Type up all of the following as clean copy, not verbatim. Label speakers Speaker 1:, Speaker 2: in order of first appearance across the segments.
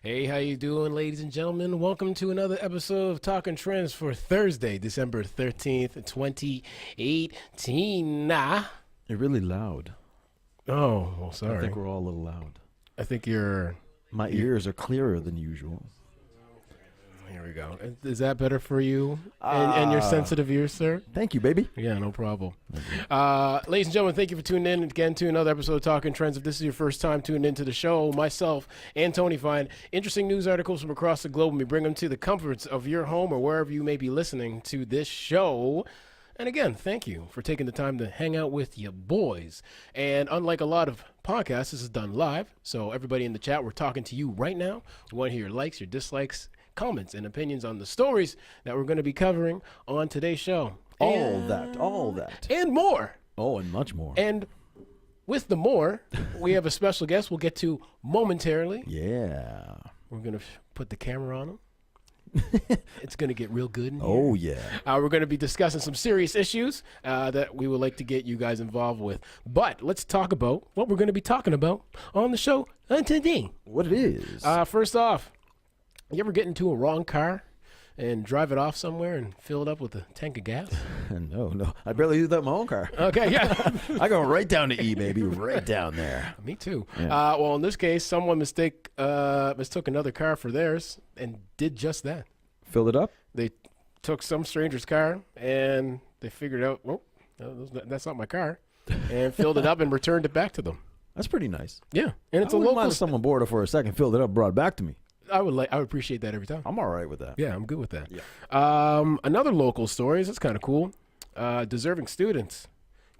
Speaker 1: Hey, how you doing, ladies and gentlemen? Welcome to another episode of Talking Trends for Thursday, December 13th, 2018.
Speaker 2: You're really loud.
Speaker 1: Oh, well, sorry.
Speaker 2: I think we're all a little loud.
Speaker 1: I think you're...
Speaker 2: My ears are clearer than usual.
Speaker 1: Here we go. Is that better for you and your sensitive ears, sir?
Speaker 2: Thank you, baby.
Speaker 1: Yeah, no problem. Ladies and gentlemen, thank you for tuning in again to another episode of Talking Trends. If this is your first time tuning into the show, myself and Tony find interesting news articles from across the globe, and we bring them to the comforts of your home or wherever you may be listening to this show. And again, thank you for taking the time to hang out with your boys. And unlike a lot of podcasts, this is done live. So everybody in the chat, we're talking to you right now. We want to hear your likes, your dislikes, comments, and opinions on the stories that we're going to be covering on today's show.
Speaker 2: All that.
Speaker 1: And more.
Speaker 2: Oh, and much more.
Speaker 1: And with the more, we have a special guest we'll get to momentarily.
Speaker 2: Yeah.
Speaker 1: We're going to put the camera on him. It's going to get real good in here.
Speaker 2: Oh, yeah.
Speaker 1: We're going to be discussing some serious issues that we would like to get you guys involved with. But let's talk about what we're going to be talking about on the show today.
Speaker 2: What it is.
Speaker 1: First off, you ever get into a wrong car and drive it off somewhere and fill it up with a tank of gas?
Speaker 2: No. I barely use that in my own car.
Speaker 1: Okay, yeah.
Speaker 2: I go right down to E, baby. Right down there.
Speaker 1: Me too.
Speaker 2: Yeah.
Speaker 1: Well, in this case, someone mistook another car for theirs and did just that.
Speaker 2: Filled it up?
Speaker 1: They took some stranger's car and they figured out, well, that's not my car, and filled it up and returned it back to them.
Speaker 2: That's pretty nice.
Speaker 1: Yeah, and it's
Speaker 2: I
Speaker 1: a
Speaker 2: wouldn't
Speaker 1: local.
Speaker 2: mind if someone bored it for a second, filled it up, brought it back to me.
Speaker 1: I would appreciate that every time.
Speaker 2: I'm all right with that.
Speaker 1: Yeah, I'm good with that.
Speaker 2: Yeah.
Speaker 1: Another local story. That's kind of cool. Deserving students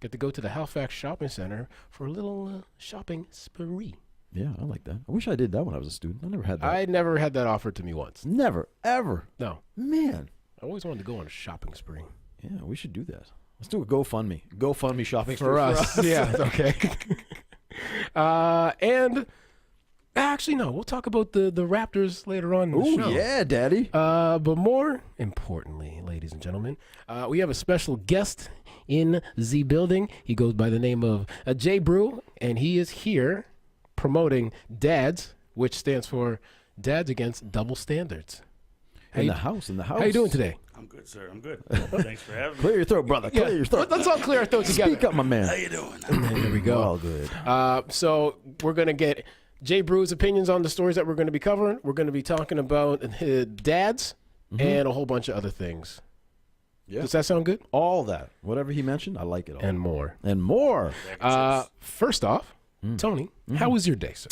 Speaker 1: get to go to the Halifax Shopping Center for a little shopping spree.
Speaker 2: Yeah, I like that. I wish I did that when I was a student. I never had that.
Speaker 1: I never had that offered to me once.
Speaker 2: Never, ever.
Speaker 1: No.
Speaker 2: Man.
Speaker 1: I always wanted to go on a shopping spree.
Speaker 2: Yeah, we should do that. Let's do a GoFundMe. GoFundMe shopping spree
Speaker 1: For us. Yeah, okay. And actually, no, we'll talk about the Raptors later on in the show.
Speaker 2: Oh, yeah, daddy.
Speaker 1: But more importantly, ladies and gentlemen, we have a special guest in the building. He goes by the name of Jay Brew, and he is here promoting DADS, which stands for Dads Against Double Standards.
Speaker 2: In the house.
Speaker 1: How you doing today?
Speaker 3: I'm good, sir. I'm good. Thanks for having me.
Speaker 2: Clear your throat, brother. Clear your throat.
Speaker 1: Let's all clear our throats together.
Speaker 2: Speak up, my man.
Speaker 3: How you doing?
Speaker 1: There we go.
Speaker 2: All good.
Speaker 1: So we're going to get Jay Brew's opinions on the stories that we're going to be covering. We're going to be talking about dads and a whole bunch of other things.
Speaker 2: Yeah.
Speaker 1: Does that sound good?
Speaker 2: All that. Whatever he mentioned, I like it all.
Speaker 1: And more.
Speaker 2: And more.
Speaker 1: First off, Tony, how was your day, sir?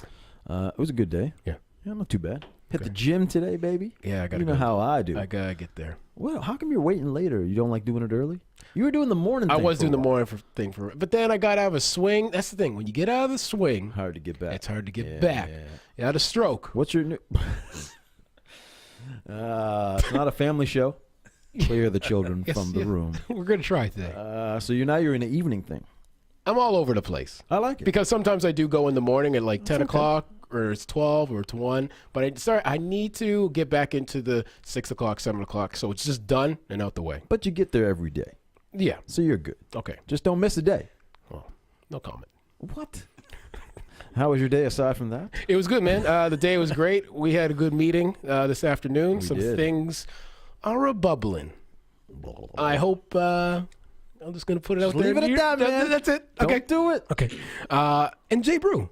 Speaker 2: It was a good day.
Speaker 1: Yeah.
Speaker 2: Yeah, not too bad. Hit the gym today, baby.
Speaker 1: Yeah, I got to
Speaker 2: You know how I do.
Speaker 1: I got to get there.
Speaker 2: Well, how come you're waiting later? You don't like doing it early? You were doing the morning
Speaker 1: I
Speaker 2: thing
Speaker 1: was
Speaker 2: for a
Speaker 1: doing the
Speaker 2: while.
Speaker 1: morning thing for it. But then I got out of a swing. That's the thing. When you get out of the swing,
Speaker 2: Hard to get back.
Speaker 1: it's hard to get
Speaker 2: Yeah,
Speaker 1: back.
Speaker 2: yeah.
Speaker 1: You had a stroke.
Speaker 2: What's your new... it's not a family show. Clear the children
Speaker 1: Yes,
Speaker 2: from the
Speaker 1: yeah.
Speaker 2: room.
Speaker 1: We're going to try today.
Speaker 2: So you're in an evening thing.
Speaker 1: I'm all over the place.
Speaker 2: I like it.
Speaker 1: Because sometimes I do go in the morning at like 10 o'clock or it's 12 or it's 1. But I need to get back into the 6 o'clock, 7 o'clock. So it's just done and out the way.
Speaker 2: But you get there every day.
Speaker 1: Yeah.
Speaker 2: So you're good.
Speaker 1: Okay.
Speaker 2: Just don't miss a day.
Speaker 1: Well, no comment.
Speaker 2: What? How was your day aside from that?
Speaker 1: It was good, man. The day was great. We had a good meeting this afternoon.
Speaker 2: We
Speaker 1: Some
Speaker 2: did.
Speaker 1: things are a-bubbling. I hope... I'm just going to put it out there.
Speaker 2: leave it at that, man.
Speaker 1: That's it. Okay.
Speaker 2: Don't do it.
Speaker 1: Okay. And Jay Brew,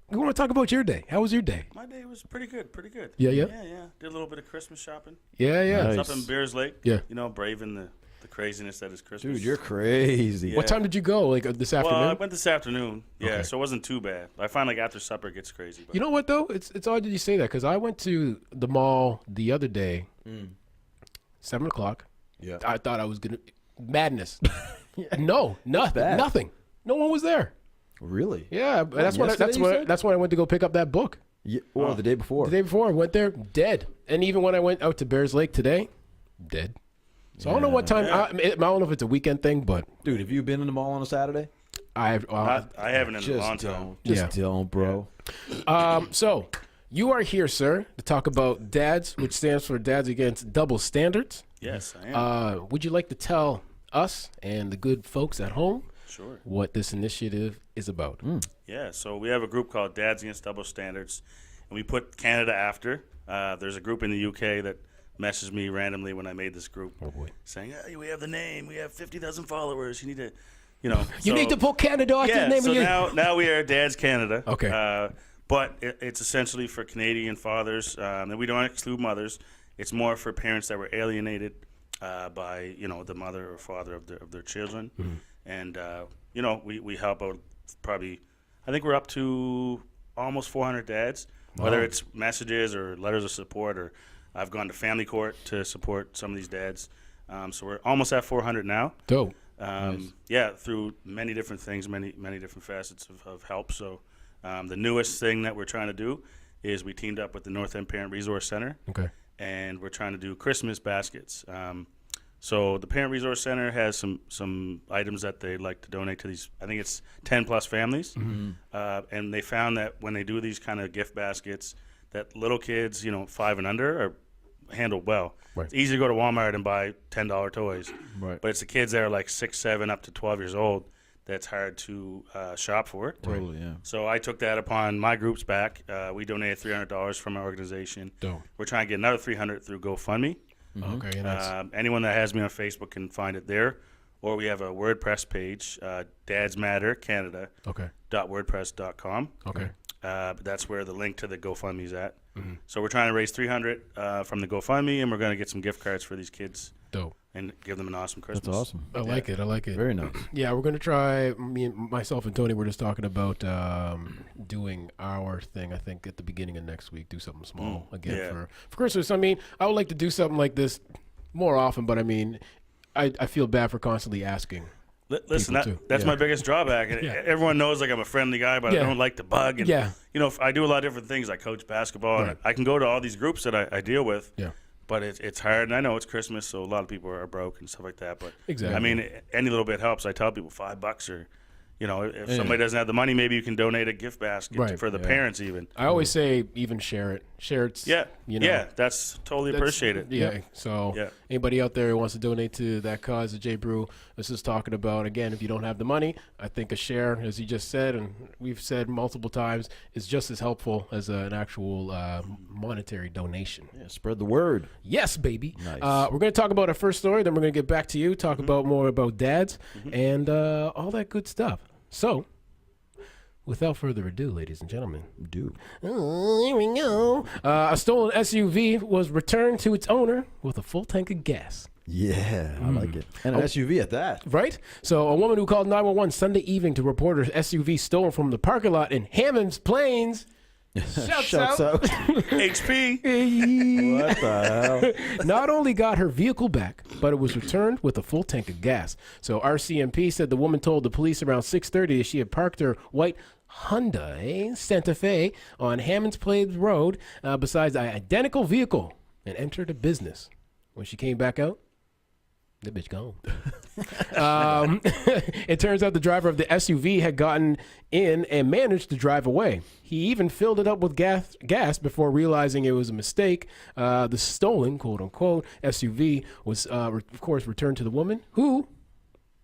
Speaker 1: we want to talk about your day. How was your day?
Speaker 3: My day was pretty good.
Speaker 1: Yeah.
Speaker 3: Yeah. Did a little bit of Christmas shopping.
Speaker 1: Yeah.
Speaker 2: Nice.
Speaker 3: Was up in Bears Lake.
Speaker 1: Yeah.
Speaker 3: You know, braving the craziness that is Christmas.
Speaker 2: Dude, you're crazy.
Speaker 3: Yeah.
Speaker 1: What time did you go? Like this
Speaker 3: Well, I
Speaker 1: afternoon?
Speaker 3: went this afternoon. Yeah,
Speaker 1: Okay.
Speaker 3: so it wasn't too bad. I find like after supper it gets crazy. But
Speaker 1: You know what though? It's odd that you say that because I went to the mall the other day, 7 o'clock.
Speaker 2: Yeah.
Speaker 1: I thought I was gonna madness. No,
Speaker 2: bad.
Speaker 1: nothing. No one was there.
Speaker 2: Really?
Speaker 1: Yeah, but that's
Speaker 2: yesterday you said?
Speaker 1: when I went to go pick up that book.
Speaker 2: Yeah. Well, the day before.
Speaker 1: The day before I went there, dead. And even when I went out to Bears Lake today, dead. So I don't know what time. I don't know if it's a weekend thing, but
Speaker 2: Dude, have you been in the mall on a Saturday?
Speaker 3: I haven't in a long
Speaker 2: Just
Speaker 3: time.
Speaker 2: don't. Just don't, bro.
Speaker 1: So you are here, sir, to talk about DADS, which stands for Dads Against Double Standards.
Speaker 3: Yes, I am.
Speaker 1: Would you like to tell us and the good folks at home
Speaker 3: Sure.
Speaker 1: what this initiative is about?
Speaker 3: Yeah, so we have a group called Dads Against Double Standards, and we put Canada after. There's a group in the UK that messaged me randomly when I made this group, saying, "Hey, we have the name. We have 50,000 followers. You need to,
Speaker 1: you need to put Canada after the name
Speaker 3: so
Speaker 1: of your."
Speaker 3: now we are Dad's Canada.
Speaker 1: Okay.
Speaker 3: But it's essentially for Canadian fathers, and we don't exclude mothers. It's more for parents that were alienated by the mother or father of their children, and we help out probably. I think we're up to almost 400 dads, whether it's messages or letters of support, or I've gone to family court to support some of these dads. So we're almost at 400 now.
Speaker 1: Dope.
Speaker 3: Nice. Yeah, through many different things, many different facets of help. So. The newest thing that we're trying to do is we teamed up with the North End Parent Resource Center, and we're trying to do Christmas baskets. So the Parent Resource Center has some items that they like to donate to these. I think it's 10+ families, and they found that when they do these kind of gift baskets, that little kids, 5 and under, are handled well. Right. It's easy to go to Walmart and buy $10 toys, but it's the kids that are like 6, 7, up to 12 years old. That's hard to shop for.
Speaker 2: Totally, yeah.
Speaker 3: So I took that upon my group's back. We donated $300 from our organization.
Speaker 1: Dope.
Speaker 3: We're trying to get another $300 through GoFundMe.
Speaker 1: Okay, nice.
Speaker 3: Anyone that has me on Facebook can find it there, or we have a WordPress page, Dads Matter Canada. .wordpress.com.
Speaker 1: Okay.
Speaker 3: That's where the link to the GoFundMe is at. So we're trying to raise $300 from the GoFundMe, and we're going to get some gift cards for these kids.
Speaker 1: Dope.
Speaker 3: And give them an awesome Christmas.
Speaker 2: That's awesome.
Speaker 1: I like it.
Speaker 2: Very nice.
Speaker 1: Yeah, we're going to try, myself and Tony were just talking about doing our thing, I think, at the beginning of next week, do something small again for Christmas. I would like to do something like this more often, but I feel bad for constantly asking.
Speaker 3: Listen, that's my biggest drawback. Everyone knows I'm a friendly guy, but I don't like to bug. And, if I do a lot of different things. I coach basketball. And I can go to all these groups that I deal with. Yeah. But it's hard, and I know it's Christmas, so a lot of people are broke and stuff like that. But any little bit helps. I tell people $5 or, if somebody doesn't have the money, maybe you can donate a gift basket for the parents even.
Speaker 1: I always say even share it. Share it.
Speaker 3: Yeah, that's totally appreciated.
Speaker 1: Yeah. So anybody out there who wants to donate to that cause that Jay Brew is just talking about, again, if you don't have the money, I think a share, as he just said, and we've said multiple times, is just as helpful as an actual monetary donation.
Speaker 2: Yeah, spread the word.
Speaker 1: Yes, baby.
Speaker 2: Nice.
Speaker 1: We're going to talk about our first story, then we're going to get back to you, talk about more about dads and all that good stuff. So, without further ado, ladies and gentlemen. Oh, here we go. A stolen SUV was returned to its owner with a full tank of gas.
Speaker 2: Yeah, I like it. And an SUV at that.
Speaker 1: Right? So a woman who called 911 Sunday evening to report her SUV stolen from the parking lot in Hammond's Plains. Shouts out.
Speaker 3: HP.
Speaker 2: What the hell?
Speaker 1: Not only got her vehicle back, but it was returned with a full tank of gas. So RCMP said the woman told the police around 6:30 that she had parked her white Hyundai Santa Fe on Hammond's Plains Road beside an identical vehicle and entered a business. When she came back out, the bitch gone. It turns out the driver of the SUV had gotten in and managed to drive away. He even filled it up with gas before realizing it was a mistake. The stolen, quote-unquote, SUV was, of course, returned to the woman, who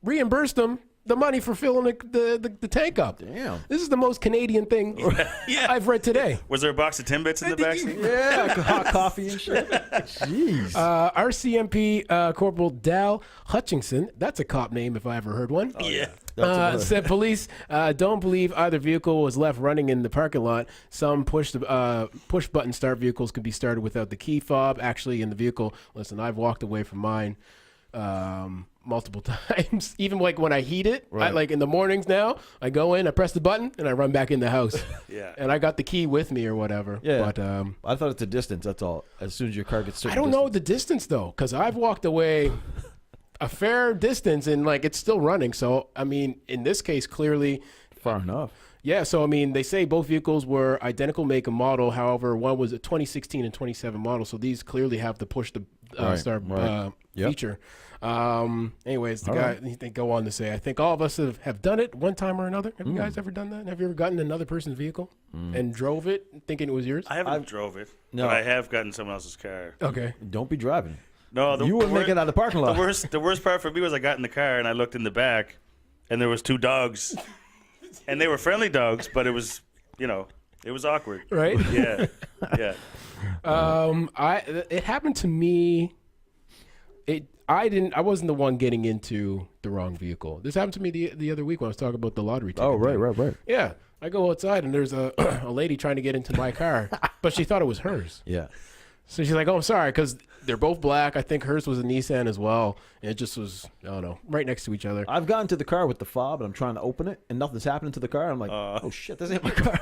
Speaker 1: reimbursed them the money for filling the tank up.
Speaker 2: Damn.
Speaker 1: This is the most Canadian thing I've read today.
Speaker 3: Was there a box of Timbits in the backseat?
Speaker 2: Yeah, hot coffee and shit. Jeez.
Speaker 1: RCMP Corporal Dal Hutchinson, that's a cop name if I ever heard one.
Speaker 3: Oh, yeah.
Speaker 1: Said police don't believe either vehicle was left running in the parking lot. Some push button start vehicles can be started without the key fob actually in the vehicle. Listen, I've walked away from mine multiple times. Even like when I heat it,
Speaker 2: right.
Speaker 1: like in the mornings now, I go in, I press the button, and I run back in the house.
Speaker 3: Yeah.
Speaker 1: And I got the key with me or whatever.
Speaker 2: Yeah.
Speaker 1: But
Speaker 2: I thought it's a distance. That's all. As soon as your car gets.
Speaker 1: I don't know the distance though, because I've walked away a fair distance and like it's still running. So I mean, in this case, clearly
Speaker 2: far enough.
Speaker 1: Yeah, so I mean, they say both vehicles were identical make and model. However, one was a 2016 and 27 model, so these clearly have the push to start feature. Anyways, they go on to say, I think all of us have done it one time or another. Have you guys ever done that? Have you ever gotten another person's vehicle and drove it thinking it was yours?
Speaker 3: I haven't drove it, but I have gotten someone else's car.
Speaker 1: Okay.
Speaker 2: Don't be driving.
Speaker 3: No,
Speaker 2: you wouldn't make it out of the parking lot.
Speaker 3: The worst part for me was I got in the car and I looked in the back, and there was two dogs. And they were friendly dogs, but it was It was awkward.
Speaker 1: Right?
Speaker 3: Yeah. Yeah.
Speaker 1: It happened to me. I wasn't the one getting into the wrong vehicle. This happened to me the other week when I was talking about the lottery ticket.
Speaker 2: Oh, right.
Speaker 1: Yeah. I go outside and there's a lady trying to get into my car, but she thought it was hers.
Speaker 2: Yeah.
Speaker 1: So she's like, "Oh, I'm sorry," because they're both black. I think hers was a Nissan as well. And it just was, I don't know, right next to each other.
Speaker 2: I've gotten to the car with the fob and I'm trying to open it and nothing's happening to the car. I'm like, oh shit, this ain't my car.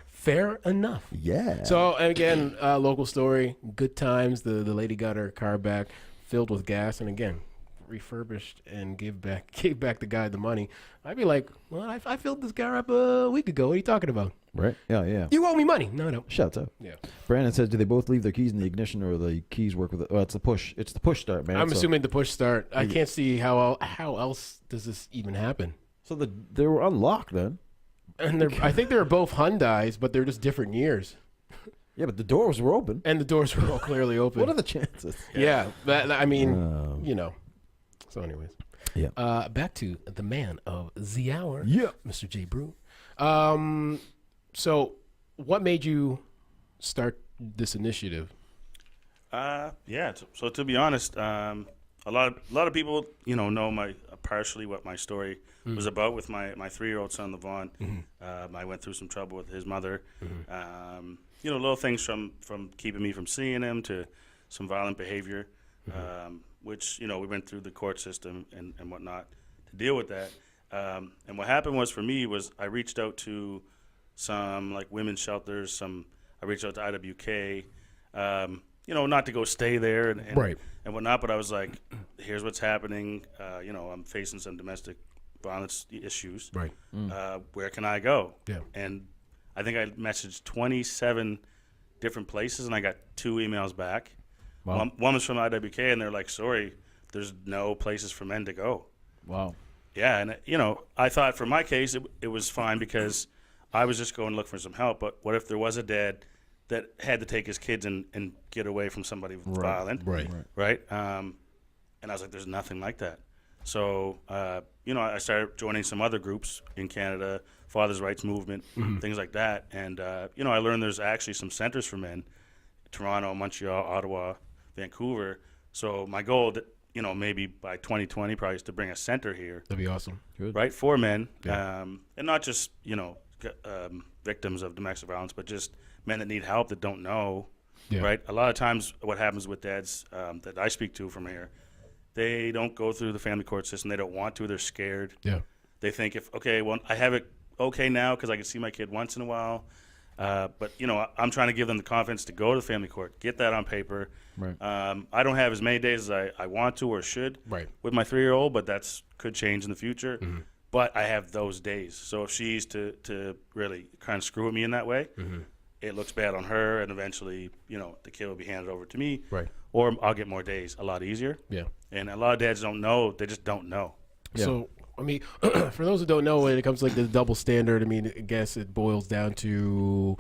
Speaker 1: Fair enough.
Speaker 2: Yeah.
Speaker 1: So, and again, local story, good times. The lady got her car back, filled with gas, and again, refurbished and gave back the guy the money. I'd be like, well, I filled this car up a week ago. What are you talking about?
Speaker 2: Right? Yeah.
Speaker 1: You owe me money. No.
Speaker 2: Shut up.
Speaker 1: Yeah.
Speaker 2: Brandon says, do they both leave their keys in the ignition or the keys work with it? Well, it's the push. It's the push start, man.
Speaker 1: I'm assuming the push start. I can't see how else does this even happen.
Speaker 2: So they were unlocked then.
Speaker 1: And I think they were both Hyundais, but they're just different years.
Speaker 2: Yeah, but the doors were open.
Speaker 1: And the doors were all clearly open.
Speaker 2: What are the chances?
Speaker 1: Yeah. I mean, you know. So anyways.
Speaker 2: Yeah.
Speaker 1: Back to the man of the hour.
Speaker 2: Yeah.
Speaker 1: Mr. J. Brew. So what made you start this initiative?
Speaker 3: Yeah. So to be honest, a lot of people, know partially what my story was about with my 3-year-old son, Levon. I went through some trouble with his mother. Little things from keeping me from seeing him to some violent behavior, which, we went through the court system and whatnot to deal with that. And what happened was for me was I reached out to some like women's shelters. I reached out to IWK, not to go stay there and
Speaker 1: Right.
Speaker 3: and whatnot. But I was like, here's what's happening. I'm facing some domestic violence issues.
Speaker 1: Right.
Speaker 3: Where can I go?
Speaker 1: Yeah.
Speaker 3: And I think I messaged 27 different places, and I got 2 emails back.
Speaker 2: Wow.
Speaker 3: One was from IWK, and they're like, sorry, there's no places for men to go.
Speaker 2: Wow.
Speaker 3: Yeah, and I thought for my case it was fine because I was just going to look for some help. But what if there was a dad that had to take his kids and get away from somebody violent?
Speaker 1: Right.
Speaker 3: And I was like, there's nothing like that. So I started joining some other groups in Canada, Father's Rights Movement, things like that. And I learned there's actually some centers for men, Toronto, Montreal, Ottawa, Vancouver. So my goal, maybe by 2020, probably is to bring a center here.
Speaker 1: That'd be awesome.
Speaker 2: Good.
Speaker 3: Right, for men,
Speaker 1: Yeah.
Speaker 3: and not just victims of domestic violence, but just men that need help that don't know.
Speaker 1: Yeah.
Speaker 3: Right, a lot of times what happens with dads that I speak to from here, they don't go through the family court system. They don't want to. They're scared.
Speaker 1: Yeah.
Speaker 3: They think I have it okay now because I can see my kid once in a while. But I'm trying to give them the confidence to go to the family court, get that on paper.
Speaker 2: Right.
Speaker 3: I don't have as many days as I want to or should
Speaker 1: Right.
Speaker 3: with my 3-year-old, but could change in the future. But I have those days. So if she's to really kind of screw with me in that way, it looks bad on her, and eventually, the kid will be handed over to me.
Speaker 1: Right.
Speaker 3: Or I'll get more days, a lot easier.
Speaker 1: Yeah.
Speaker 3: And a lot of dads don't know. They just don't know.
Speaker 2: Yeah.
Speaker 1: So, I mean, for those who don't know, when it comes to like the double standard, I mean, I guess it boils down to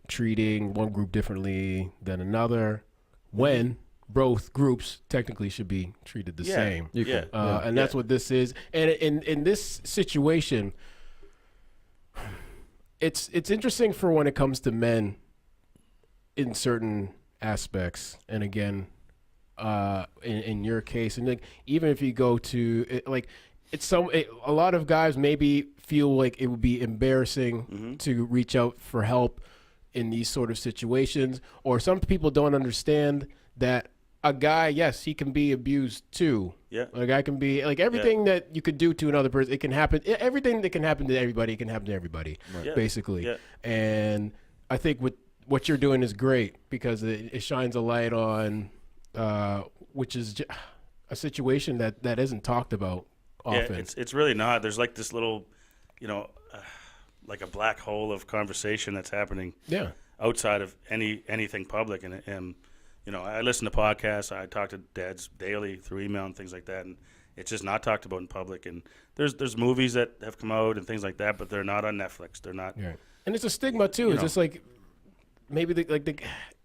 Speaker 1: treating one group differently than another when both groups technically should be treated the same.
Speaker 3: Yeah.
Speaker 1: And that's what this is. And in this situation, it's interesting for when it comes to men in certain aspects. And again, in your case, and like even if you go to like a lot of guys maybe feel like it would be embarrassing to reach out for help in these sort of situations, or some people don't understand that a guy, yes, he can be abused too.
Speaker 3: Yeah.
Speaker 1: A guy can be like everything that you could do to another person. It can happen. Everything that can happen to everybody can happen to everybody,
Speaker 3: Yeah.
Speaker 1: basically.
Speaker 3: Yeah.
Speaker 1: And I think what you're doing is great because it shines a light on, which is a situation that isn't talked about often.
Speaker 3: Yeah, it's really not. There's like this little, like a black hole of conversation that's happening
Speaker 1: Yeah.
Speaker 3: outside of anything public. And I listen to podcasts. I talk to dads daily through email and things like that. And it's just not talked about in public. And there's movies that have come out and things like that, but they're not on Netflix. They're not.
Speaker 1: Yeah. And it's a stigma too. It's just like maybe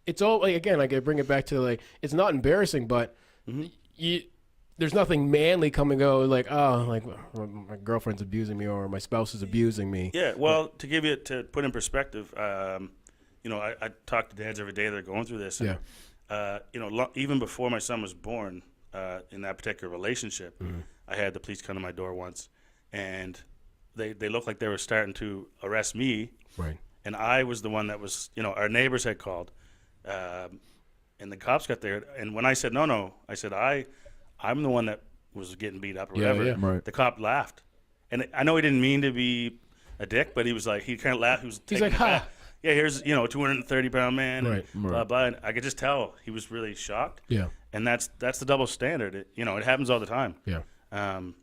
Speaker 1: it's all like, again, like I bring it back to like it's not embarrassing, but there's nothing manly come and go like, oh, like my girlfriend's abusing me or my spouse is abusing me.
Speaker 3: Yeah, well, to put in perspective, I talk to dads every day that are going through this. And, even before my son was born, in that particular relationship, I had the police come to my door once, and they looked like they were starting to arrest me.
Speaker 1: Right.
Speaker 3: And I was the one that was, our neighbors had called, and the cops got there. And when I said no, I said I'm the one that was getting beat up or whatever.
Speaker 1: Yeah.
Speaker 2: Right.
Speaker 3: The cop laughed, and I know he didn't mean to be a dick, but he was like, he kind of laughed.
Speaker 1: He's like, ha.
Speaker 3: Yeah, here's 230-pound man,
Speaker 1: Right.
Speaker 3: and blah blah. And I could just tell he was really shocked.
Speaker 1: Yeah.
Speaker 3: And that's the double standard. It happens all the time.
Speaker 1: Yeah.
Speaker 3: And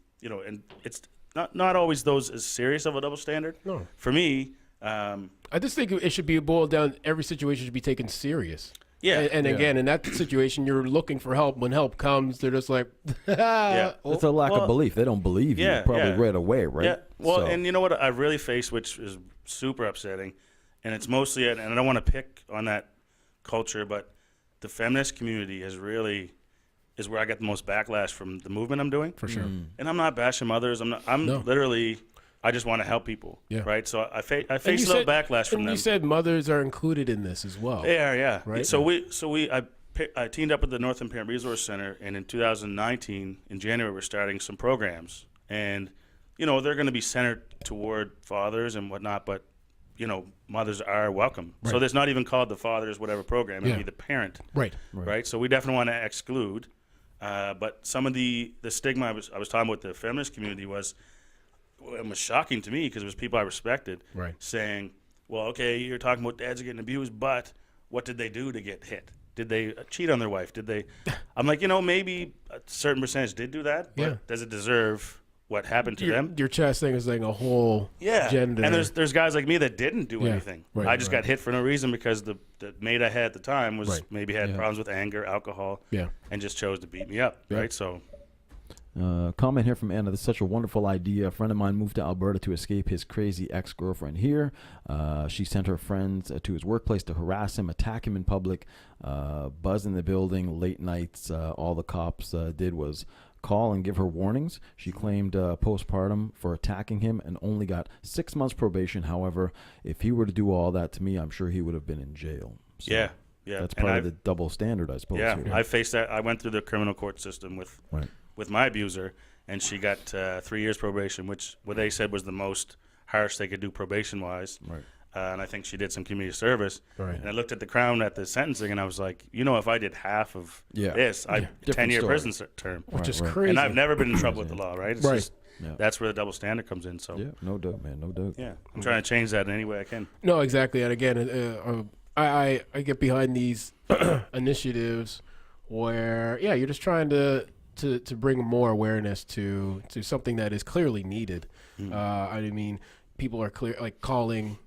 Speaker 3: it's not always those as serious of a double standard.
Speaker 1: No.
Speaker 3: For me,
Speaker 1: I just think it should be boiled down. Every situation should be taken serious.
Speaker 3: Yeah.
Speaker 1: And again, in that situation, you're looking for help. When help comes, they're just like,
Speaker 3: Yeah.
Speaker 2: It's a lack of belief. They don't believe you probably right away, right?
Speaker 3: Yeah. Well,
Speaker 2: So-
Speaker 3: and you know what I've really faced, which is super upsetting, and it's mostly, and I don't want to pick on that culture, but the feminist community is where I get the most backlash from the movement I'm doing.
Speaker 1: for sure.
Speaker 3: And I'm not bashing mothers. I'm
Speaker 1: No.
Speaker 3: literally, I just want to help people.
Speaker 1: Yeah.
Speaker 3: Right. So I face
Speaker 1: And
Speaker 3: a
Speaker 1: you
Speaker 3: little
Speaker 1: said-
Speaker 3: backlash from
Speaker 1: and
Speaker 3: them.
Speaker 1: you said mothers are included in this as well.
Speaker 3: Yeah.
Speaker 1: Right?
Speaker 3: So I teamed up with the North End Parent Resource Center, and in 2019, in January, we're starting some programs, and they're going to be centered toward fathers and whatnot, but mothers are welcome.
Speaker 1: Right.
Speaker 3: So there's not even called the fathers whatever program; it'll
Speaker 1: Yeah.
Speaker 3: be the parent,
Speaker 1: Right.
Speaker 3: right? So we definitely want to exclude, but some of the stigma I was talking about the feminist community was shocking to me because it was people I respected,
Speaker 1: Right.
Speaker 3: saying, "Well, okay, you're talking about dads are getting abused, but what did they do to get hit? Did they cheat on their wife? Did they?" I'm like, maybe a certain percentage did do that, but
Speaker 1: Yeah.
Speaker 3: does it deserve what happened to them?
Speaker 1: Your chest thing is like a whole
Speaker 3: Yeah,
Speaker 1: gender.
Speaker 3: and there's guys like me that didn't do
Speaker 1: Yeah,
Speaker 3: anything.
Speaker 1: right,
Speaker 3: I just
Speaker 1: right.
Speaker 3: got hit for no reason because the mate I had at the time was
Speaker 1: Right.
Speaker 3: maybe had problems with anger, alcohol,
Speaker 1: Yeah.
Speaker 3: and just chose to beat me up.
Speaker 1: Yeah.
Speaker 3: Right, so
Speaker 2: Comment here from Anna. This is such a wonderful idea. A friend of mine moved to Alberta to escape his crazy ex-girlfriend here. She sent her friends to his workplace to harass him, attack him in public, buzz in the building, late nights. All the cops did was call and give her warnings. She claimed postpartum for attacking him and only got 6 months probation. However, if he were to do all that to me, I'm sure he would have been in jail. So
Speaker 3: yeah.
Speaker 2: that's
Speaker 3: And
Speaker 2: part of
Speaker 3: I've-
Speaker 2: the double standard, I suppose.
Speaker 3: Yeah,
Speaker 2: here.
Speaker 3: I faced that. I went through the criminal court system with my abuser, and she got 3 years probation, which what they said was the most harsh they could do probation-wise.
Speaker 2: Right.
Speaker 3: And I think she did some community service.
Speaker 1: Right.
Speaker 3: And I looked at the Crown at the sentencing, and I was like, if I did half of this, I'd
Speaker 2: Different
Speaker 3: 10-year
Speaker 2: story.
Speaker 3: prison term.
Speaker 1: Which is
Speaker 2: right.
Speaker 1: crazy.
Speaker 3: And I've never been in trouble with the law, right? It's
Speaker 1: Right.
Speaker 3: just,
Speaker 2: Yeah.
Speaker 3: that's where the double standard comes in. So,
Speaker 2: Yeah, no doubt, man, no doubt.
Speaker 3: yeah, I'm trying to change that in any way I can.
Speaker 1: No, exactly. And again, I get behind these initiatives where, you're just trying to bring more awareness to something that is clearly needed. I mean, people are calling,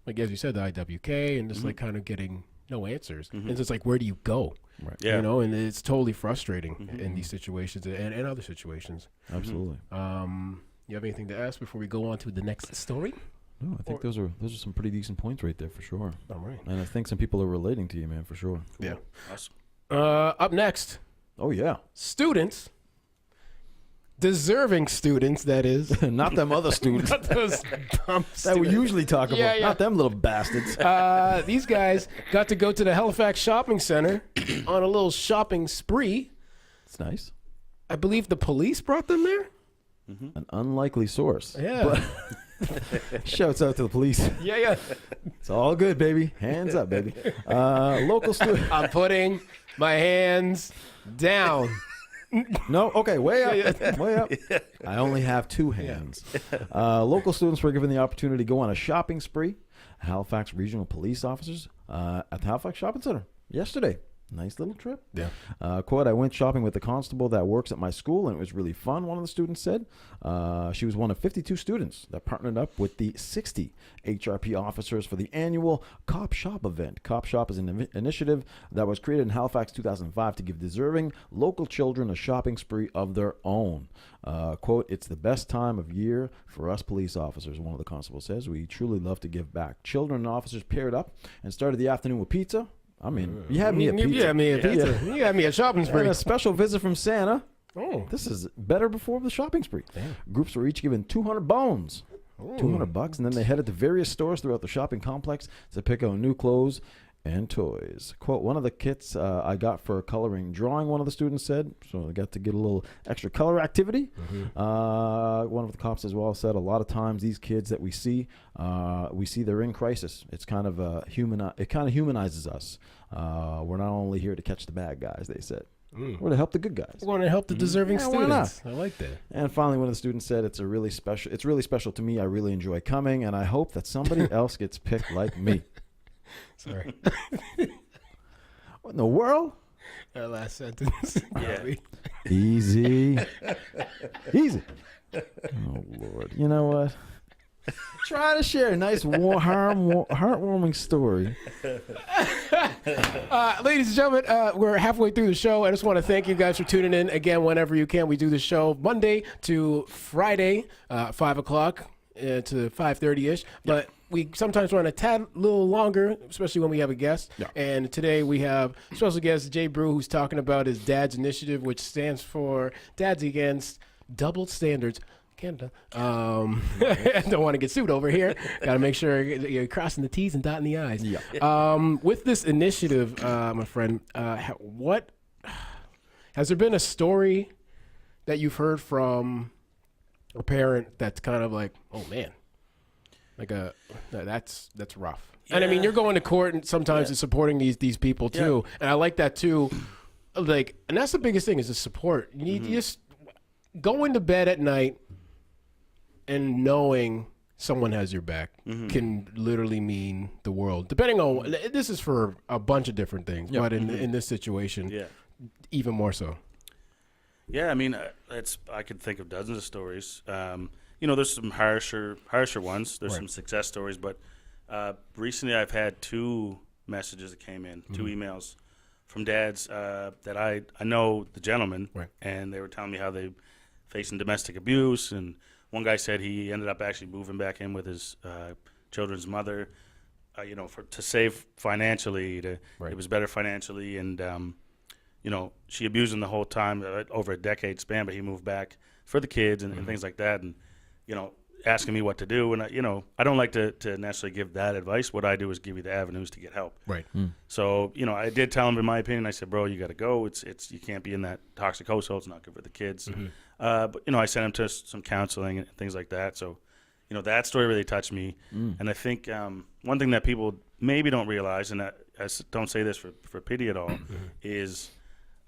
Speaker 1: like as you said, the IWK, and just like kind of getting no answers. And it's just like, where do you go?
Speaker 2: Right.
Speaker 3: Yeah.
Speaker 1: And it's totally frustrating in these situations and other situations.
Speaker 2: Absolutely.
Speaker 1: You have anything to ask before we go on to the next story?
Speaker 2: No, I think those are some pretty decent points right there for sure.
Speaker 1: All right.
Speaker 2: And I think some people are relating to you, man, for sure.
Speaker 1: Yeah.
Speaker 3: Awesome.
Speaker 1: Up next,
Speaker 2: Oh yeah,
Speaker 1: students, deserving students, that is.
Speaker 2: not them other students
Speaker 1: Not those dumb
Speaker 2: that we
Speaker 1: students.
Speaker 2: usually talk about.
Speaker 1: Yeah, yeah.
Speaker 2: Not them little bastards.
Speaker 1: These guys got to go to the Halifax Shopping Center on a little shopping spree.
Speaker 2: It's nice.
Speaker 1: I believe the police brought them there.
Speaker 2: An unlikely source.
Speaker 1: Yeah.
Speaker 2: But shouts out to the police.
Speaker 1: Yeah.
Speaker 2: It's all good, baby. Hands up, baby. Local student.
Speaker 1: I'm putting my hands down.
Speaker 2: No, okay, way up,
Speaker 1: Yeah.
Speaker 2: way up. I only have two hands. Local students were given the opportunity to go on a shopping spree. Halifax regional police officers at the Halifax Shopping Center yesterday. Nice little trip.
Speaker 1: Yeah.
Speaker 2: Quote, I went shopping with the constable that works at my school, and it was really fun, one of the students said. She was one of 52 students that partnered up with the 60 HRP officers for the annual Cop Shop event. Cop Shop is an initiative that was created in Halifax 2005 to give deserving local children a shopping spree of their own. Quote, it's the best time of year for us police officers, one of the constables says. We truly love to give back. Children and officers paired up and started the afternoon with pizza. I mean, you had me at pizza.
Speaker 1: You had me at pizza. You had me at shopping spree.
Speaker 2: And a special visit from Santa.
Speaker 1: Oh.
Speaker 2: This is better before the shopping spree.
Speaker 1: Damn.
Speaker 2: Groups were each given 200 bones.
Speaker 1: Ooh.
Speaker 2: $200, and then they headed to various stores throughout the shopping complex to pick out new clothes and toys. Quote, one of the kits I got for coloring drawing, one of the students said, so I got to get a little extra color activity. One of the cops as well said, a lot of times these kids that we see they're in crisis. It's kind of it kind of humanizes us. We're not only here to catch the bad guys, they said. We're to help the good guys.
Speaker 1: We want to help the deserving
Speaker 2: Yeah, why not?
Speaker 1: students. I like that.
Speaker 2: And finally, one of the students said, it's really special to me. I really enjoy coming, and I hope that somebody else gets picked like me.
Speaker 1: Sorry.
Speaker 2: What in the world?
Speaker 1: That last sentence.
Speaker 3: Yeah.
Speaker 2: Easy. Easy. Oh, Lord. You know what? Try to share a nice, heartwarming story.
Speaker 1: Ladies and gentlemen, we're halfway through the show. I just want to thank you guys for tuning in. Again, whenever you can, we do the show Monday to Friday, 5 o'clock to 5:30-ish. But we sometimes run a tad little longer, especially when we have a guest.
Speaker 2: Yeah.
Speaker 1: And today we have special guest Jay Brew, who's talking about his dad's initiative, which stands for Dads Against Double Standards Canada. I don't want to get sued over here. Got to make sure you're crossing the T's and dotting the I's.
Speaker 2: Yeah.
Speaker 1: With this initiative, my friend, what has there been a story that you've heard from a parent that's kind of like, oh man, like that's rough. Yeah. And I mean, you're going to court and sometimes it's supporting these people too, and I like that too. Like, and that's the biggest thing is the support. You need just going to bed at night and knowing someone has your back can literally mean the world. Depending on, this is for a bunch of different things, but in this situation, even more so.
Speaker 3: Yeah, I mean, I could think of dozens of stories. There's some harsher ones. There's some success stories, but recently I've had 2 messages that came in, 2 emails from dads that I know the gentleman, and they were telling me how they facing domestic abuse, and one guy said he ended up actually moving back in with his children's mother, to save financially. It was better financially, and she abused him the whole time over a decade span. But he moved back for the kids and things like that, and asking me what to do. And I don't like to necessarily give that advice. What I do is give you the avenues to get help.
Speaker 1: Right.
Speaker 3: So I did tell him, in my opinion, I said, bro, you got to go. It's you can't be in that toxic household. It's not good for the kids. But I sent him to some counseling and things like that. So that story really touched me. And I think one thing that people maybe don't realize, and I don't say this for pity at all, is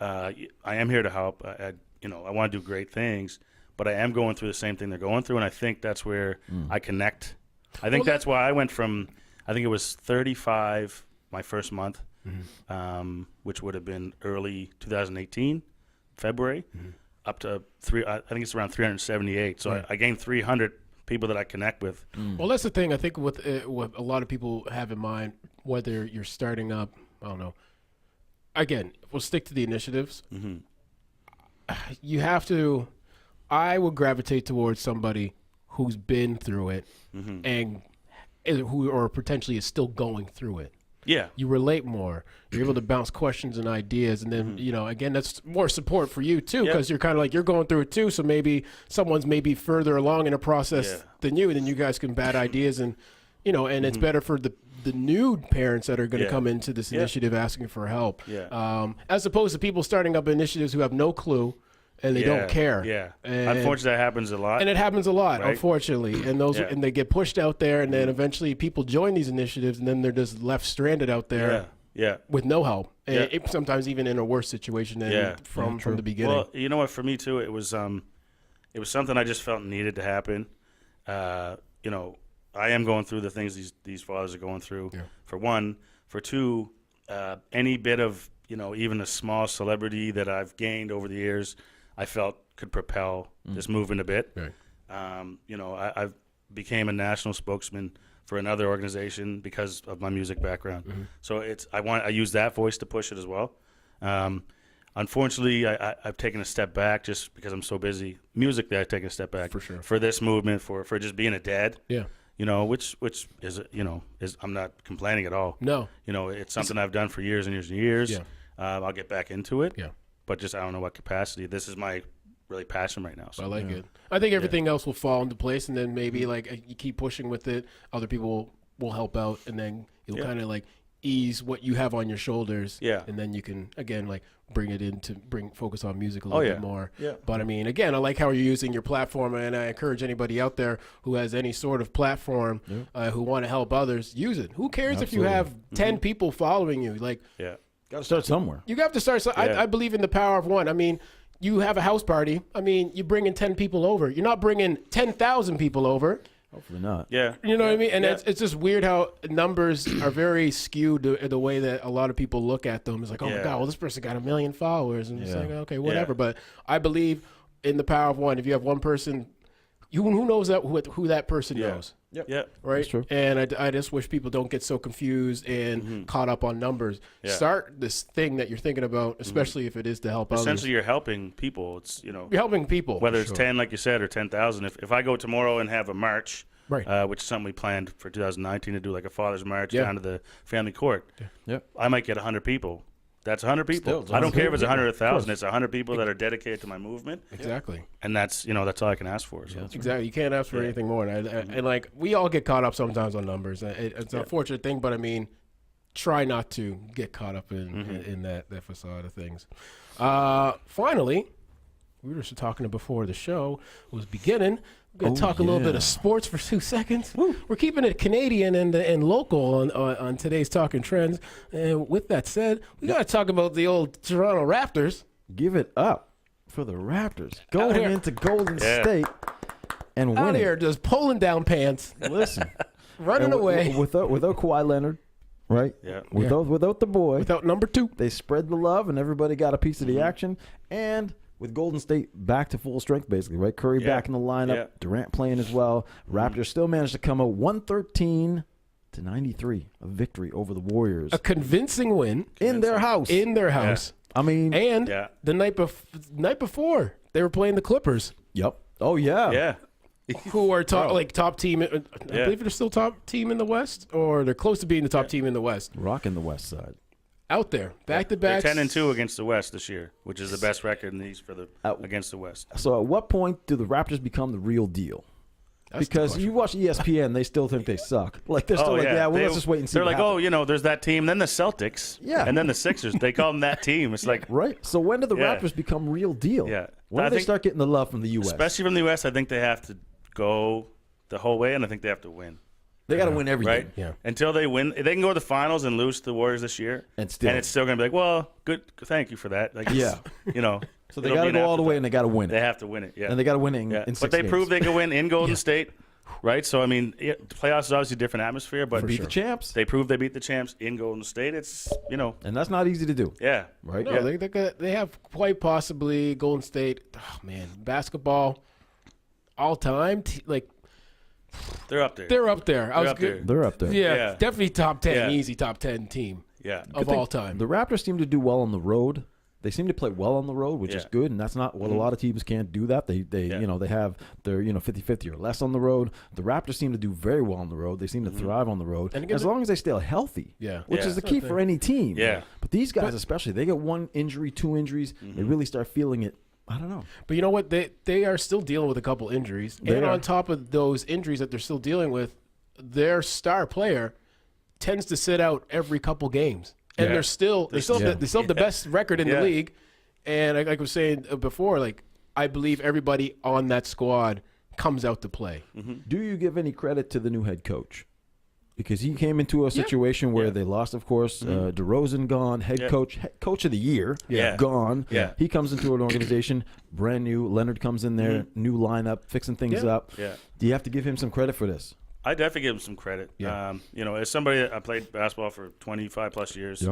Speaker 3: I am here to help. I want to do great things, but I am going through the same thing they're going through, and I think that's where I connect. I think that's why I went from, I think it was 35 my first month, which would have been early 2018, February, up to I think it's around 378. So I gained 300 people that I connect with.
Speaker 1: Well, that's the thing. I think what a lot of people have in mind, whether you're starting up, I don't know. Again, we'll stick to the initiatives. You have to. I would gravitate towards somebody who's been through it and who or potentially is still going through it.
Speaker 3: Yeah.
Speaker 1: You relate more. You're able to bounce questions and ideas. And then, again, that's more support for you, too, because you're kind of like, you're going through it, too. So maybe someone's maybe further along in a process than you, and then you guys can bat ideas. And, and it's better for the new parents that are going to come into this initiative asking for help. As opposed to people starting up initiatives who have no clue. And they don't care.
Speaker 3: Yeah, unfortunately, that happens a lot.
Speaker 1: And it happens a lot,
Speaker 3: right?
Speaker 1: Unfortunately. And and they get pushed out there, and then eventually people join these initiatives, and then they're just left stranded out there. With no help, and sometimes even in a worse situation than from the beginning.
Speaker 3: Well, you know what? For me too, it was something I just felt needed to happen. I am going through the things these fathers are going through. For one, for two, any bit of even a small celebrity that I've gained over the years, I felt could propel this movement a bit.
Speaker 1: Right.
Speaker 3: I became a national spokesman for another organization because of my music background. So I use that voice to push it as well. Unfortunately, I've taken a step back just because I'm so busy musically. I've taken a step back
Speaker 1: for sure
Speaker 3: for this movement, for just being a dad.
Speaker 1: Yeah.
Speaker 3: Which is I'm not complaining at all.
Speaker 1: No.
Speaker 3: It's something I've done for years and years and years.
Speaker 1: Yeah.
Speaker 3: I'll get back into it.
Speaker 1: Yeah.
Speaker 3: But just I don't know what capacity. This is my really passion right now. So
Speaker 1: I like it. I think everything else will fall into place, and then maybe like you keep pushing with it. Other people will help out, and then it'll kind of like ease what you have on your shoulders.
Speaker 3: Yeah.
Speaker 1: And then you can again like bring it in to focus on music a little bit more.
Speaker 3: Yeah.
Speaker 1: But I mean, again, I like how you're using your platform, and I encourage anybody out there who has any sort of platform who want to help others, use it. Who cares if you have 10 people following you? Like,
Speaker 2: got to start somewhere.
Speaker 1: you have to start. I believe in the power of one. I mean, you have a house party. I mean, you bring in 10 people over. You're not bringing 10,000 people over.
Speaker 2: Hopefully not.
Speaker 3: Yeah.
Speaker 1: You know what I mean? And it's just weird how numbers are very skewed the way that a lot of people look at them. It's like, oh my God, well, this person got 1 million followers. And it's like, okay, whatever. But I believe in the power of one. If you have one person, who knows who that person knows?
Speaker 3: Yeah.
Speaker 1: Right?
Speaker 2: That's true.
Speaker 1: And I just wish people don't get so confused and caught up on numbers.
Speaker 3: Yeah.
Speaker 1: Start this thing that you're thinking about, especially if it is to help others.
Speaker 3: Essentially, you're helping people. It's,
Speaker 1: You're helping people.
Speaker 3: whether it's 10, like you said, or 10,000. If I go tomorrow and have a march, which is something we planned for 2019 to do, like a Father's March down to the family court, I might get 100 people. That's 100 people.
Speaker 2: Still,
Speaker 3: I don't care if it's 100 or
Speaker 2: of
Speaker 3: 1,000.
Speaker 2: course.
Speaker 3: It's 100 people that are dedicated to my movement.
Speaker 1: Exactly.
Speaker 3: And that's all I can ask for. So.
Speaker 1: Exactly. You can't ask for anything more. And like, we all get caught up sometimes on numbers. It's an unfortunate thing, but I mean, try not to get caught up in that facade of things. Finally, we were just talking before the show was beginning. We're going to talk a little bit of sports for 2 seconds. We're keeping it Canadian and local on today's Talking Trends. And with that said, we got to talk about the old Toronto Raptors.
Speaker 2: Give it up for the Raptors going into Golden State and winning.
Speaker 1: Out here just pulling down pants,
Speaker 2: Listen,
Speaker 1: running away.
Speaker 2: Without Kawhi Leonard, right?
Speaker 3: Yeah.
Speaker 2: Without the boy.
Speaker 1: Without number 2.
Speaker 2: They spread the love, and everybody got a piece of the action. And with Golden State back to full strength, basically, right? Curry back in the lineup, Durant playing as well. Raptors still managed to come out 113-93, a victory over the Warriors.
Speaker 1: A convincing win.
Speaker 2: In their house.
Speaker 1: In their house.
Speaker 2: I mean.
Speaker 1: And the night before, they were playing the Clippers.
Speaker 2: Yep. Oh, yeah.
Speaker 3: Yeah.
Speaker 1: Who are top team. I believe they're still top team in the West, or they're close to being the top team in the West.
Speaker 2: Rocking the West side.
Speaker 1: Out there, back-to-back.
Speaker 3: They're 10-2 against the West this year, which is the best record in the East against the West.
Speaker 2: So at what point do the Raptors become the real deal? Because you watch ESPN, they still think they suck. Like they're still let's just wait and see.
Speaker 3: They're like, there's that team, then the Celtics, and then the Sixers. They call them that team. It's like
Speaker 2: right. So when do the Raptors become real deal?
Speaker 3: Yeah.
Speaker 2: When do they start getting the love from the U.S.?
Speaker 3: Especially from the U.S., I think they have to go the whole way, and I think they have to win.
Speaker 2: They got to win every
Speaker 3: right?
Speaker 2: game.
Speaker 1: Yeah.
Speaker 3: Until they win, they can go to the finals and lose to the Warriors this year,
Speaker 2: and
Speaker 3: it's still going to be like, well, good, thank you for that. Like,
Speaker 2: So they got to go all the way, and they got to win it.
Speaker 3: They have to win it,
Speaker 2: and they got to win it in 6
Speaker 3: But they
Speaker 2: games.
Speaker 3: proved they can win in Golden State, right? So I mean, the playoffs is obviously a different atmosphere, but
Speaker 2: beat the champs.
Speaker 3: They proved they beat the champs in Golden State. It's
Speaker 2: and that's not easy to do.
Speaker 3: Yeah,
Speaker 2: right.
Speaker 1: No, they have quite possibly Golden State. Oh man, basketball all time
Speaker 3: they're up there.
Speaker 1: They're up there.
Speaker 2: They're up there.
Speaker 1: Yeah, definitely top 10, easy top 10 team.
Speaker 3: Yeah,
Speaker 1: of all time.
Speaker 2: The Raptors seem to do well on the road. They seem to play well on the road, which is good, and that's not what a lot of teams can't do. That they they have their 50-50 or less on the road. The Raptors seem to do very well on the road. They seem to thrive on the road, and as long as they stay healthy. Which is the key for any team.
Speaker 3: Yeah,
Speaker 2: but these guys especially, they get 1 injury, 2 injuries, they really start feeling it. I don't know.
Speaker 1: But you know what? They are still dealing with a couple injuries, and on top of those injuries that they're still dealing with, their star player tends to sit out every couple games. And they still have the best record in the league. And like I was saying before, like I believe everybody on that squad comes out to play.
Speaker 2: Do you give any credit to the new head coach? Because he came into a situation where they lost, of course, DeRozan gone, head coach of the year, gone.
Speaker 3: Yeah.
Speaker 2: He comes into an organization, brand new. Leonard comes in there, new lineup, fixing things up.
Speaker 3: Yeah.
Speaker 2: Do you have to give him some credit for this?
Speaker 3: I definitely give him some credit.
Speaker 1: Yeah.
Speaker 3: As somebody that I played basketball for 25 plus years,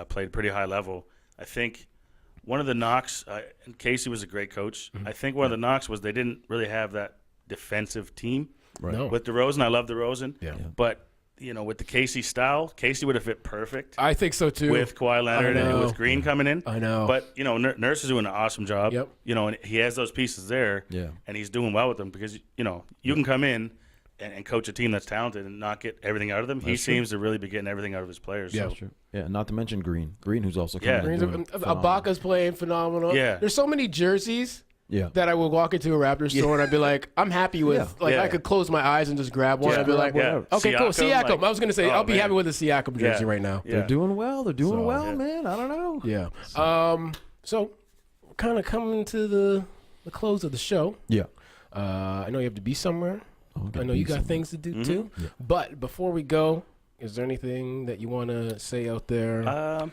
Speaker 3: played pretty high level. I think one of the knocks, and Casey was a great coach. I think one of the knocks was they didn't really have that defensive team.
Speaker 2: Right.
Speaker 1: No.
Speaker 3: With DeRozan, I love DeRozan.
Speaker 1: Yeah.
Speaker 3: But with the Casey style, Casey would have fit perfect.
Speaker 1: I think so too.
Speaker 3: With Kawhi Leonard and with Green coming in.
Speaker 1: I know.
Speaker 3: But Nurse is doing an awesome job.
Speaker 1: Yep.
Speaker 3: And he has those pieces there.
Speaker 2: Yeah.
Speaker 3: And he's doing well with them because you can come in and coach a team that's talented and not get everything out of them. He seems to really be getting everything out of his players.
Speaker 1: Yeah,
Speaker 3: so.
Speaker 2: That's true. Yeah, not to mention Green, who's also coming in.
Speaker 1: Ibaka's playing phenomenal.
Speaker 3: Yeah.
Speaker 1: There's so many jerseys
Speaker 2: Yeah.
Speaker 1: that I would walk into a Raptors store and I'd be like, I'm happy with,
Speaker 3: Yeah.
Speaker 1: I could close my eyes and just grab one.
Speaker 3: Yeah.
Speaker 1: I'd be like,
Speaker 3: Yeah.
Speaker 1: okay, cool.
Speaker 3: Siakam,
Speaker 1: Siakam. I was going to say, I'll be
Speaker 3: man.
Speaker 1: happy with a Siakam jersey right now.
Speaker 3: Yeah.
Speaker 2: They're doing well. They're doing
Speaker 1: So,
Speaker 2: well,
Speaker 3: yeah.
Speaker 2: man. I don't know.
Speaker 1: Yeah. So we're kind of coming to the close of the show.
Speaker 2: Yeah.
Speaker 1: I know you have to be somewhere.
Speaker 2: Oh,
Speaker 1: I know you got things to do too.
Speaker 2: Yeah.
Speaker 1: But before we go, is there anything that you want to say out there?
Speaker 3: I'll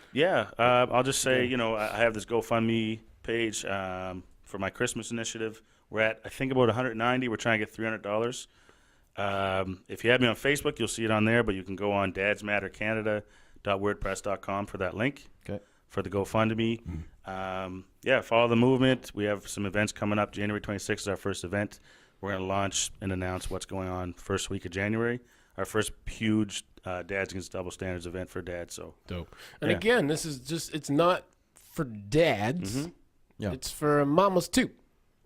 Speaker 3: just say, I have this GoFundMe page for my Christmas initiative. We're at, I think, about 190. We're trying to get $300. If you have me on Facebook, you'll see it on there, but you can go on dadsmattercanada.wordpress.com for that link.
Speaker 2: Okay.
Speaker 3: For the GoFundMe. Follow the movement. We have some events coming up. January 26th is our first event. We're going to launch and announce what's going on first week of January. Our first huge Dads Against Double Standards event for dads. So
Speaker 1: Dope. And again, this is just, it's not for dads.
Speaker 2: Yeah.
Speaker 1: It's for mamas too.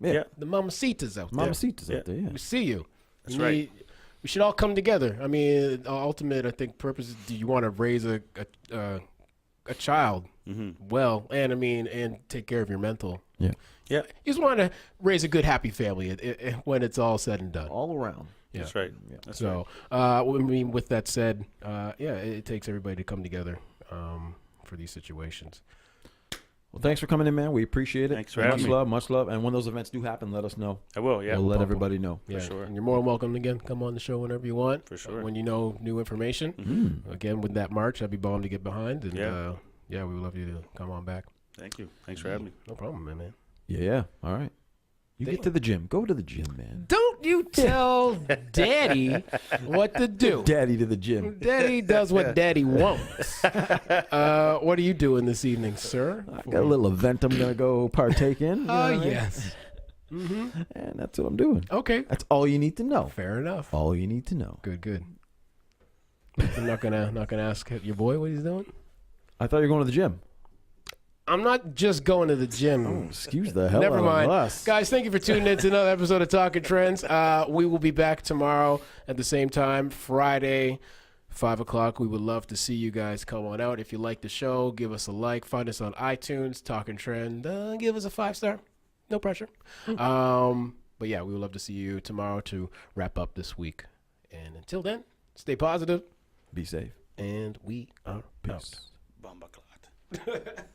Speaker 2: Yeah.
Speaker 1: The mamacitas out there.
Speaker 2: Mamacitas out there, yeah.
Speaker 1: We see you.
Speaker 3: That's right.
Speaker 1: We should all come together. I mean, the ultimate, I think, purpose is, do you want to raise a child well, and take care of your mental.
Speaker 2: Yeah.
Speaker 3: Yeah.
Speaker 1: You just want to raise a good, happy family when it's all said and done.
Speaker 2: All around.
Speaker 1: Yeah.
Speaker 3: That's right.
Speaker 2: Yeah.
Speaker 3: That's right.
Speaker 1: So, with that said, it takes everybody to come together for these situations.
Speaker 2: Well, thanks for coming in, man. We appreciate it.
Speaker 3: Thanks for having me.
Speaker 2: Much love. And when those events do happen, let us know.
Speaker 3: I will, yeah.
Speaker 2: We'll let everybody know.
Speaker 1: Yeah,
Speaker 3: sure.
Speaker 1: And you're more than welcome again. Come on the show whenever you want.
Speaker 3: For sure.
Speaker 1: When you know new information. Again, with that march, I'd be bummed to get behind. And we would love you to come on back.
Speaker 3: Thank you. Thanks for having me.
Speaker 1: No problem, man.
Speaker 2: Yeah. All right. You get to the gym. Go to the gym, man.
Speaker 1: Don't you tell Daddy what to do.
Speaker 2: Daddy to the gym.
Speaker 1: Daddy does what Daddy wants. What are you doing this evening, sir?
Speaker 2: I got a little event I'm going to go partake in. You know what I mean?
Speaker 1: Yes.
Speaker 2: And that's what I'm doing.
Speaker 1: Okay.
Speaker 2: That's all you need to know.
Speaker 1: Fair enough.
Speaker 2: All you need to know.
Speaker 1: Good. I'm not gonna ask your boy what he's doing.
Speaker 2: I thought you were going to the gym.
Speaker 1: I'm not just going to the gym.
Speaker 2: Excuse the hell
Speaker 1: Never
Speaker 2: out
Speaker 1: mind.
Speaker 2: of us.
Speaker 1: Guys, thank you for tuning in to another episode of Talking Trends. We will be back tomorrow at the same time, Friday, 5 o'clock. We would love to see you guys come on out. If you like the show, give us a like. Find us on iTunes, Talking Trend. Give us a 5-star. No pressure. But yeah, we would love to see you tomorrow to wrap up this week. And until then, stay positive.
Speaker 2: Be safe.
Speaker 1: And we are out.
Speaker 2: Peace.
Speaker 3: Bomba clot.